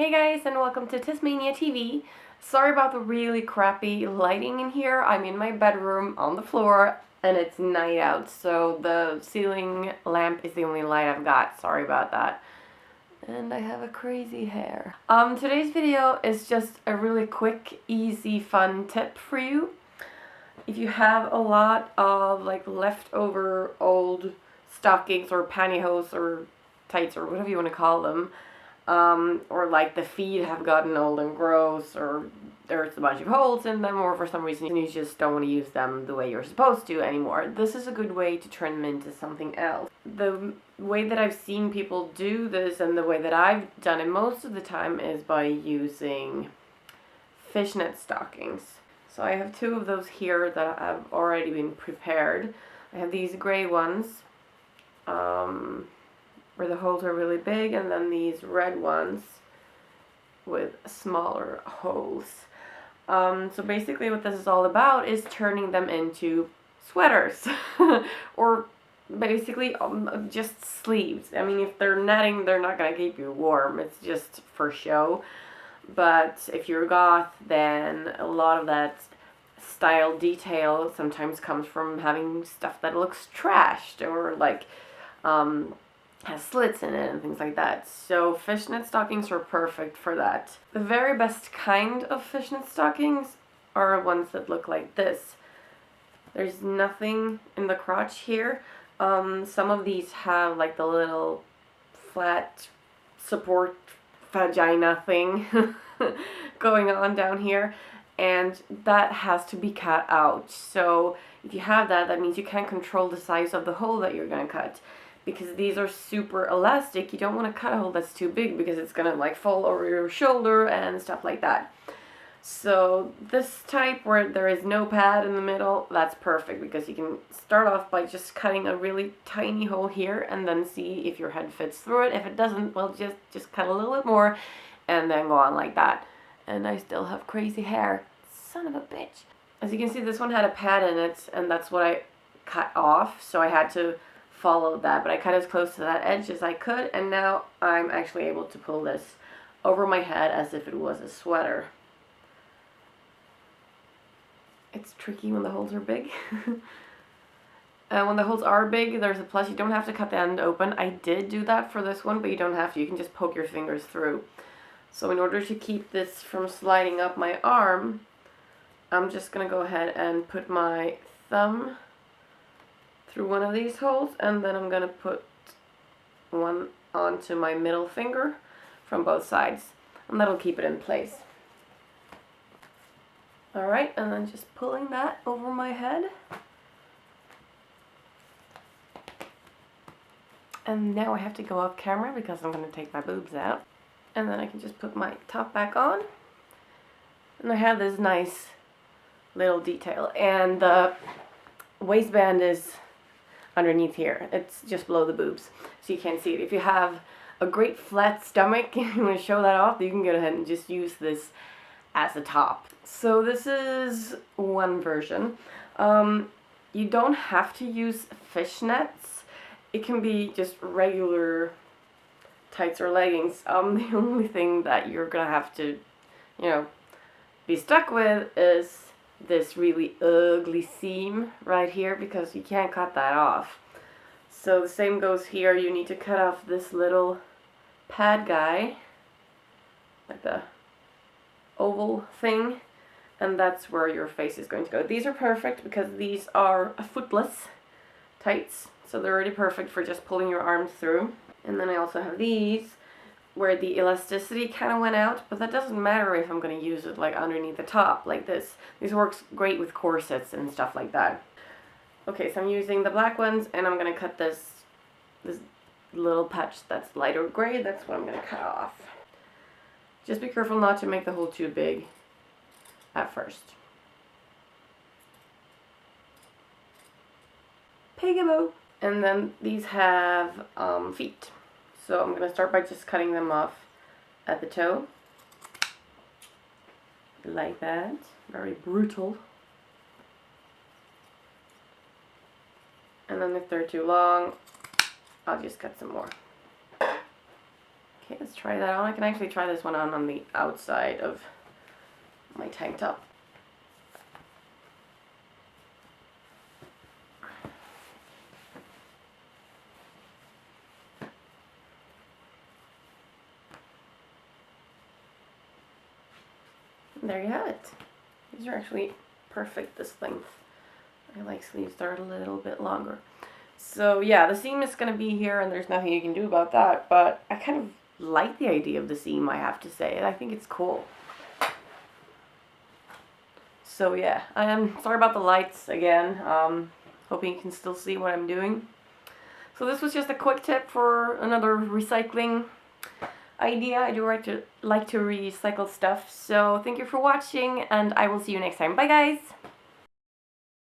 Hey guys, and welcome to Tasmania TV. Sorry about the really crappy lighting in here. I'm in my bedroom on the floor and it's night out, so the ceiling lamp is the only light I've got. Sorry about that. And I have a crazy hair. Today's video is just a really quick, easy, fun tip for you. If you have a lot of like leftover old stockings or pantyhose or tights or whatever you want to call them, or like the feet have gotten old and gross, or there's a bunch of holes in them, or for some reason you just don't want to use them the way you're supposed to anymore, this is a good way to turn them into something else. The way that I've seen people do this, and the way that I've done it most of the time, is by using fishnet stockings. So I have two of those here that have already been prepared. I have these gray ones, where the holes are really big, and then these red ones with smaller holes. So basically what this is all about is turning them into sweaters or basically just sleeves. I mean, if they're netting, they're not gonna keep you warm, it's just for show. But if you're goth, then a lot of that style detail sometimes comes from having stuff that looks trashed or like has slits in it and things like that. So fishnet stockings are perfect for that. The very best kind of fishnet stockings are ones that look like this. There's nothing in the crotch here. Some of these have like the little flat support vagina thing going on down here, and that has to be cut out. So if you have that, that means you can't control the size of the hole that you're going to cut, because these are super elastic. You don't want to cut a hole that's too big because it's going to like fall over your shoulder and stuff like that. So this type where there is no pad in the middle, that's perfect, because you can start off by just cutting a really tiny hole here and then see if your head fits through it. If it doesn't, well, just cut a little bit more and then go on like that. And I still have crazy hair. Son of a bitch. As you can see, this one had a pad in it, and that's what I cut off, so I had to follow that, but I cut as close to that edge as I could, and now I'm actually able to pull this over my head as if it was a sweater. It's tricky when the holes are big. When the holes are big, there's a plus. You don't have to cut the end open. I did do that for this one, but you don't have to. You can just poke your fingers through. So in order to keep this from sliding up my arm, I'm just going to go ahead and put my thumb through one of these holes, and then I'm going to put one onto my middle finger from both sides, and that'll keep it in place. Alright, and then just pulling that over my head. And now I have to go off camera because I'm going to take my boobs out. And then I can just put my top back on. And I have this nice little detail. And the waistband is underneath here. It's just below the boobs, so you can't see it. If you have a great flat stomach and you want to show that off, you can go ahead and just use this as a top. So this is one version. You don't have to use fishnets. It can be just regular tights or leggings. The only thing that you're gonna have to, be stuck with is this really ugly seam right here, because you can't cut that off. So the same goes here. You need to cut off this little pad guy, like the oval thing, and that's where your face is going to go. These are perfect because these are footless tights, so they're already perfect for just pulling your arms through. And then I also have these where the elasticity kind of went out, but that doesn't matter if I'm going to use it like underneath the top like this. This works great with corsets and stuff like that. Okay, so I'm using the black ones, and I'm going to cut this little patch that's lighter gray. That's what I'm going to cut off. Just be careful not to make the hole too big at first. Peekaboo! And then these have feet. So I'm going to start by just cutting them off at the toe. Like that. Very brutal. And then if they're too long, I'll just cut some more. Okay, let's try that on. I can actually try this one on the outside of my tank top. And there you have it. These are actually perfect this length. I like sleeves that are a little bit longer. So yeah, the seam is going to be here and there's nothing you can do about that, but I kind of like the idea of the seam, I have to say. I think it's cool. So yeah, I'm sorry about the lights again. Hoping you can still see what I'm doing. So this was just a quick tip for another recycling idea. I do like to recycle stuff. So thank you for watching and I will see you next time. Bye guys!